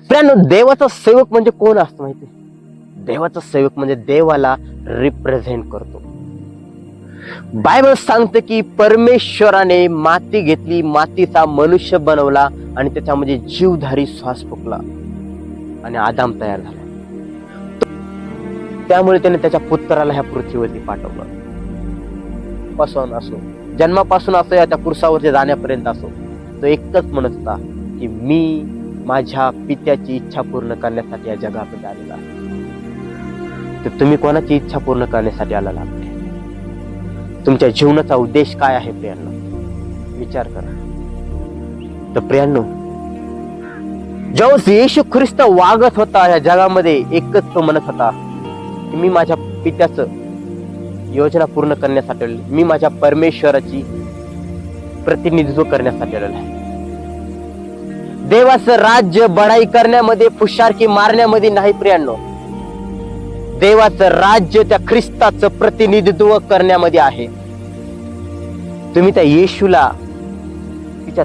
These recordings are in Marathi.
प्रियांनो, देवाचा सेवक म्हणजे कोण असतो माहिती? देवाचा सेवक म्हणजे देवाला रिप्रेझेंट करतो. बायबल सांगते की परमेश्वराने माती घेतली, मातीचा मनुष्य बनवला आणि त्याच्यामध्ये जीवधारी श्वास फुकला आणि आदाम तयार झाला. त्यामुळे त्याने त्याच्या पुत्राला ह्या पृथ्वीवरती पाठवलं. पासून असो, जन्मापासून असो या त्या कुर्सावरती जाण्यापर्यंत असो, तो एकच म्हणत होता की मी माझ्या पित्याची इच्छा पूर्ण करण्यासाठी या जगामध्ये आलेला आहे. तर तुम्ही कोणाची इच्छा पूर्ण करण्यासाठी आलेला आहात? तुमच्या जीवनाचा उद्देश काय आहे प्रियांनो? विचार करा. तर प्रियांनो, जेव्हा येशू ख्रिस्त वागत होता या जगामध्ये, एकच तो म्हणत होता की मी माझ्या पित्याचं योजना पूर्ण करण्यासाठी आलेलो, मी माझ्या परमेश्वराची प्रतिनिधित्व करण्यासाठी आलेलो आहे. देवाचं राज्य बढाई करण्यामध्ये, फुशारकी मारण्यामध्ये नाही प्रियांनो. देवाचं राज्य त्या ख्रिस्ताचं प्रतिनिधित्व करण्यामध्ये आहे. तुम्ही त्या येशूला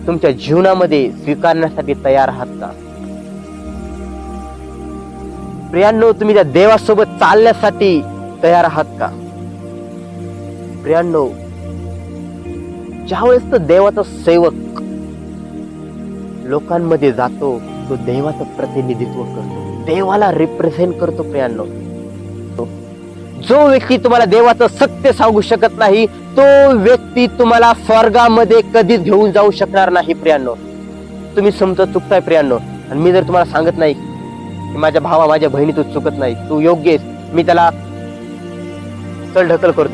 तुमच्या जीवनामध्ये स्वीकारण्यासाठी तयार आहात का? प्रियांनो, तुम्ही त्या देवासोबत चालण्यासाठी तयार आहात का? प्रियांनो, ज्यावेळेस तो देवाचा सेवक लोकांमध्ये जातो, तो देवाचं प्रतिनिधित्व करतो, देवाला रिप्रेझेंट करतो. प्रियांनो, जो व्यक्ती तुम्हाला देवाचं सत्य सांगू शकत नाही, तो व्यक्ती तुम्हाला स्वर्गामध्ये कधीच घेऊन जाऊ शकणार नाही. प्रियांनो, तुम्ही समजत चुकताय प्रियांनो. आणि मी जर तुम्हाला सांगत नाही की माझ्या भावा, माझ्या बहिणी, तू चुकत नाही, तू योग्य आहेस, मी त्याला चढ ढकल करतो,